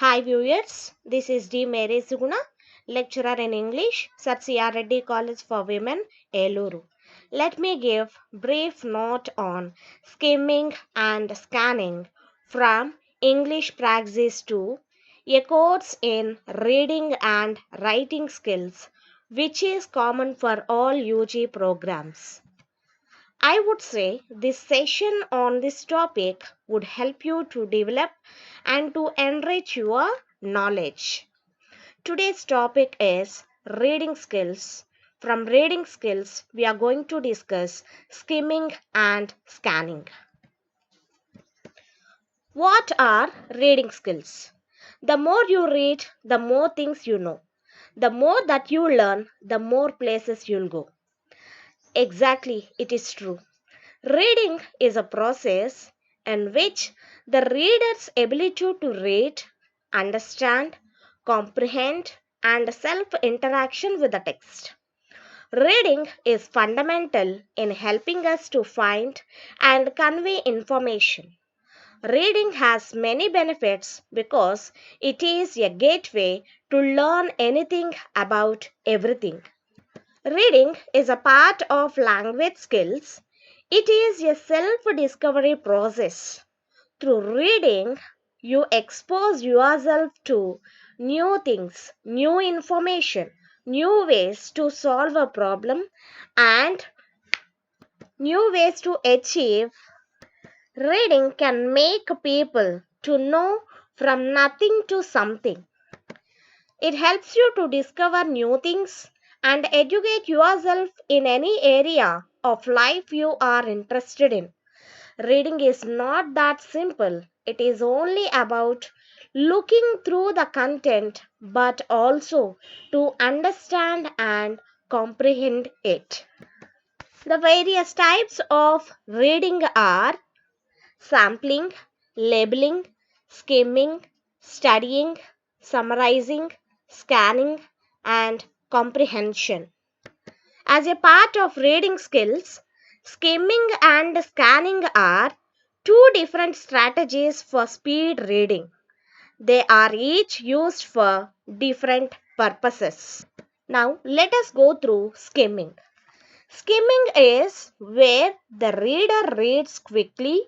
Hi viewers, this is D. Mary Suguna, lecturer in English, Sat C.R. Reddy College for Women, Eluru. Let me give brief note on skimming and scanning from English Praxis to a course in reading and writing skills, which is common for all UG programs. I would say this session on this topic would help you to develop and to enrich your knowledge. Today's topic is reading skills. From reading skills, we are going to discuss skimming and scanning. What are reading skills? The more you read, the more things you know. The more that you learn, the more places you'll go. Exactly, it is true. Reading is a process in which the reader's ability to read, understand, comprehend, and self interaction with the text. Reading is fundamental in helping us to find and convey information. Reading has many benefits because it is a gateway to learn anything about everything. Reading is a part of language skills. It is a self discovery process. Through reading, you expose yourself to new things, new information, new ways to solve a problem, and new ways to achieve. Reading can make people to know from nothing to something. It helps you to discover new things and educate yourself in any area of life you are interested in. Reading is not that simple. It is only about looking through the content but also to understand and comprehend it. The various types of reading are sampling, labeling, skimming, studying, summarizing, scanning, and comprehension. As a part of reading skills, skimming and scanning are two different strategies for speed reading. They are each used for different purposes. Now, let us go through skimming. Skimming is where the reader reads quickly,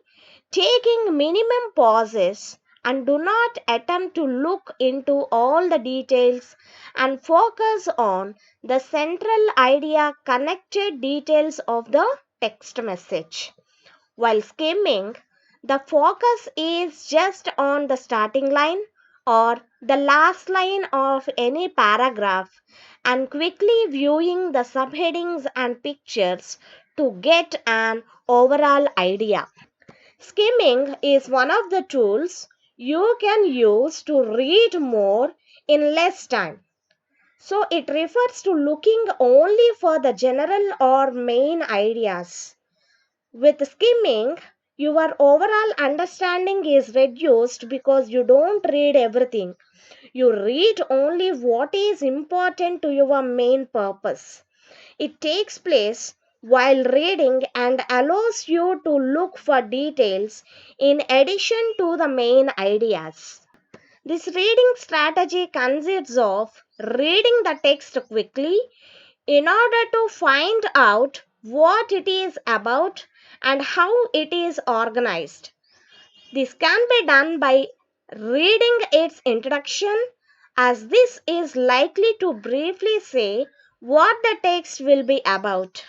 taking minimum pauses and do not attempt to look into all the details and focus on the central idea connected details of the text message. While skimming, the focus is just on the starting line or the last line of any paragraph and quickly viewing the subheadings and pictures to get an overall idea. Skimming is one of the tools you can use to read more in less time. So it refers to looking only for the general or main ideas. With skimming, your overall understanding is reduced because you don't read everything. You read only what is important to your main purpose. It takes place while reading and allows you to look for details in addition to the main ideas. This reading strategy consists of reading the text quickly in order to find out what it is about and how it is organized. This can be done by reading its introduction, as this is likely to briefly say what the text will be about.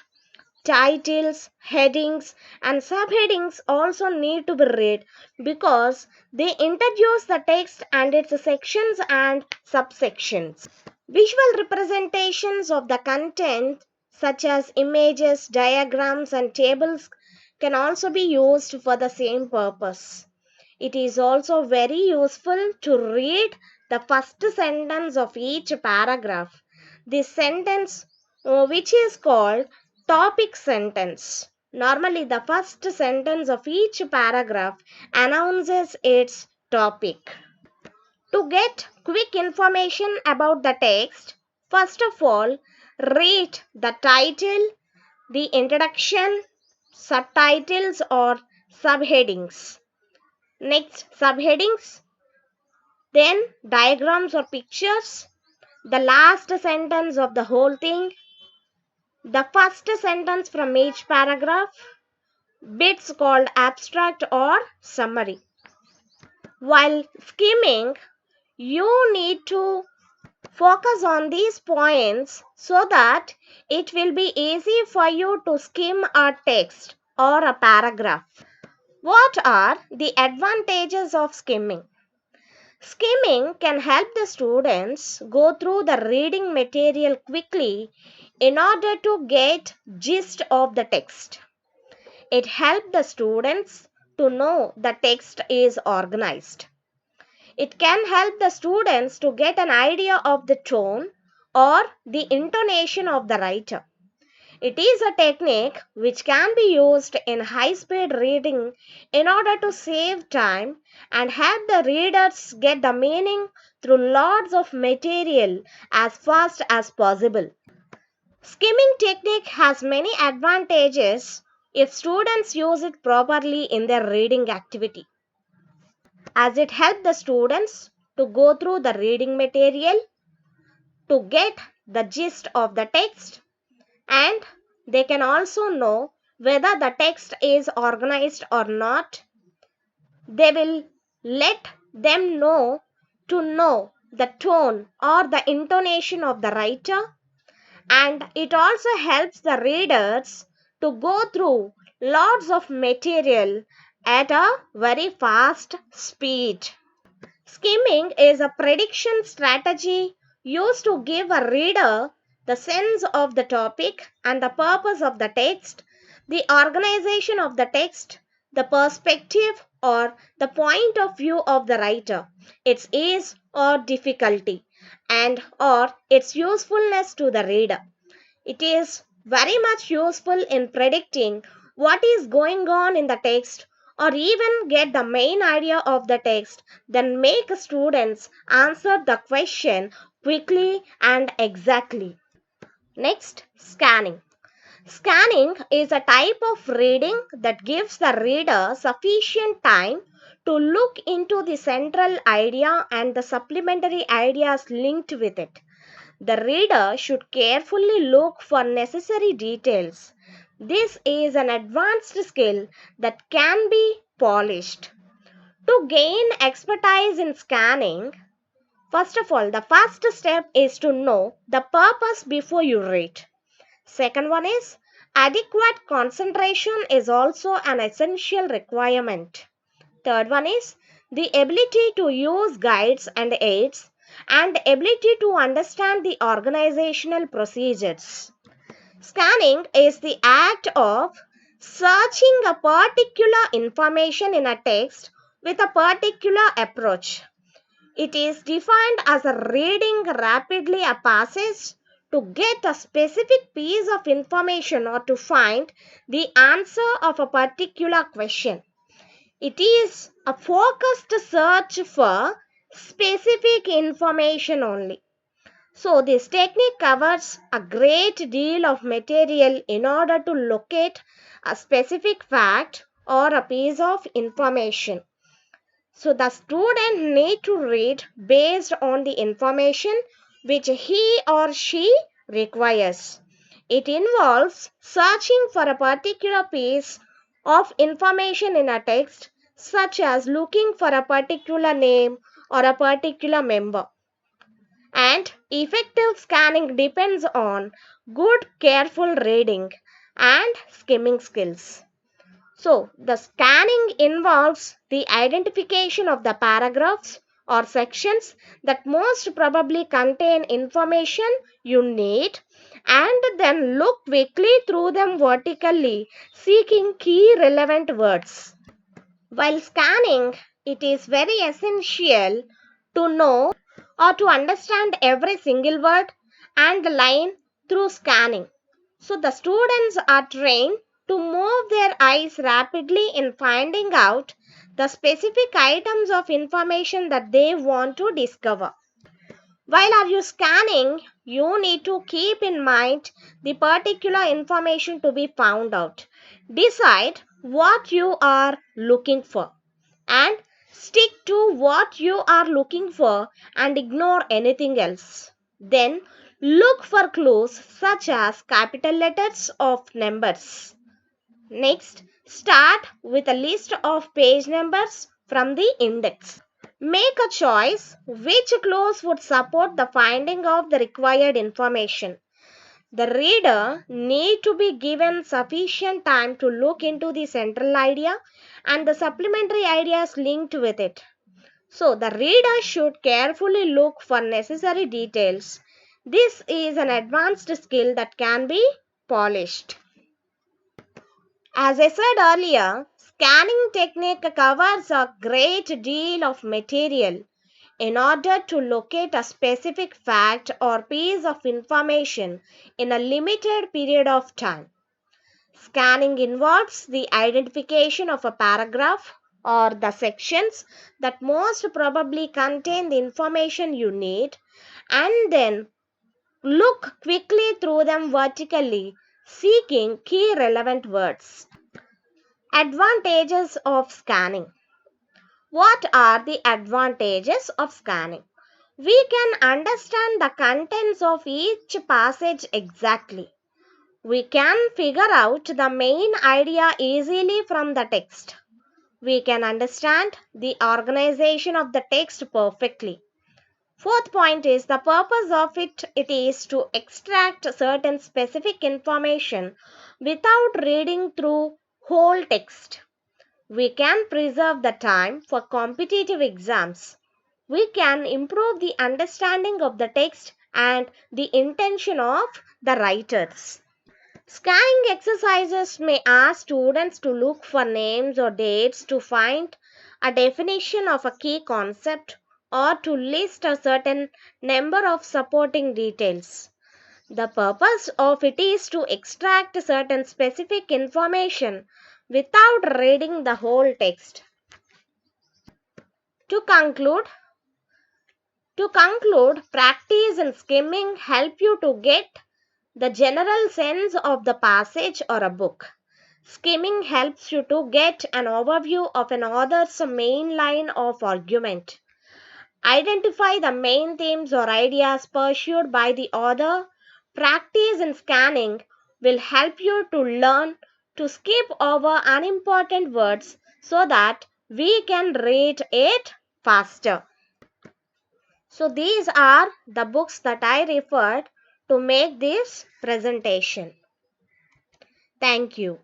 Titles, headings, and subheadings also need to be read because they introduce the text and its sections and subsections. Visual representations of the content, such as images, diagrams, and tables, can also be used for the same purpose. It is also very useful to read the first sentence of each paragraph. This sentence, which is called topic sentence. Normally, the first sentence of each paragraph announces its topic. To get quick information about the text, first of all, read the title, the introduction, subtitles or subheadings. Next, subheadings. then diagrams or pictures, the last sentence of the whole thing, the first sentence from each paragraph, bits called abstract or summary. While skimming, you need to focus on these points so that it will be easy for you to skim a text or a paragraph. What are the advantages of skimming? Skimming can help the students go through the reading material quickly in order to get gist of the text. It helps the students to know the text is organized. It can help the students to get an idea of the tone or the intonation of the writer. It is a technique which can be used in high speed reading in order to save time and help the readers get the meaning through lots of material as fast as possible. Skimming technique has many advantages if students use it properly in their reading activity, as it helps the students to go through the reading material to get the gist of the text, and they can also know whether the text is organized or not. They will let them know the tone or the intonation of the writer, and it also helps the readers to go through lots of material at a very fast speed. Skimming is a prediction strategy used to give a reader the sense of the topic and the purpose of the text, the organization of the text, the perspective or the point of view of the writer, its ease or difficulty, and or its usefulness to the reader. It is very much useful in predicting what is going on in the text or even get the main idea of the text, then make students answer the question quickly and exactly. Next, scanning. Scanning is a type of reading that gives the reader sufficient time to look into the central idea and the supplementary ideas linked with it. The reader should carefully look for necessary details. This is an advanced skill that can be polished. To gain expertise in scanning, first of all, the first step is to know the purpose before you read. Second one is adequate concentration is also an essential requirement. Third one is the ability to use guides and aids and ability to understand the organizational procedures. Scanning is the act of searching a particular information in a text with a particular approach. It is defined as a reading rapidly a passage to get a specific piece of information or to find the answer of a particular question. It is a focused search for specific information only. So, this technique covers a great deal of material in order to locate a specific fact or a piece of information. So, the student need to read based on the information which he or she requires. It involves searching for a particular piece of information in a text, such as looking for a particular name or a particular member. And effective scanning depends on good, careful reading and skimming skills. So, the scanning involves the identification of the paragraphs or sections that most probably contain information you need, and then look quickly through them vertically, seeking key relevant words. While scanning, it is very essential to know or to understand every single word and line through scanning. So the students are trained to move their eyes rapidly in finding out the specific items of information that they want to discover. While are you scanning, you need to keep in mind the particular information to be found out. Decide what you are looking for and Stick to what you are looking for and ignore anything else. Then look for clues such as capital letters of numbers. Next, start with a list of page numbers from the index. Make a choice which clues would support the finding of the required information. The reader need to be given sufficient time to look into the central idea and the supplementary ideas linked with it. So the reader should carefully look for necessary details. This is an advanced skill that can be polished. As I said earlier, scanning technique covers a great deal of material. In order to locate a specific fact or piece of information in a limited period of time, scanning involves the identification of a paragraph or the sections that most probably contain the information you need, and then look quickly through them vertically, seeking key relevant words. Advantages of scanning. What are the advantages of scanning? We can understand the contents of each passage exactly. We can figure out the main idea easily from the text. We can understand the organization of the text perfectly. Fourth point is the purpose of it is to extract certain specific information without reading through whole text. We can preserve the time for competitive exams. We can improve the understanding of the text and the intention of the writers. Scanning exercises may ask students to look for names or dates to find a definition of a key concept or to list a certain number of supporting details. The purpose of it is to extract certain specific information without reading the whole text. To conclude, practice and skimming help you to get the general sense of the passage or a book. Skimming helps you to get an overview of an author's main line of argument. Identify the main themes or ideas pursued by the author. Practice and scanning will help you to learn to skip over unimportant words so that we can read it faster. So these are the books that I referred to make this presentation. Thank you.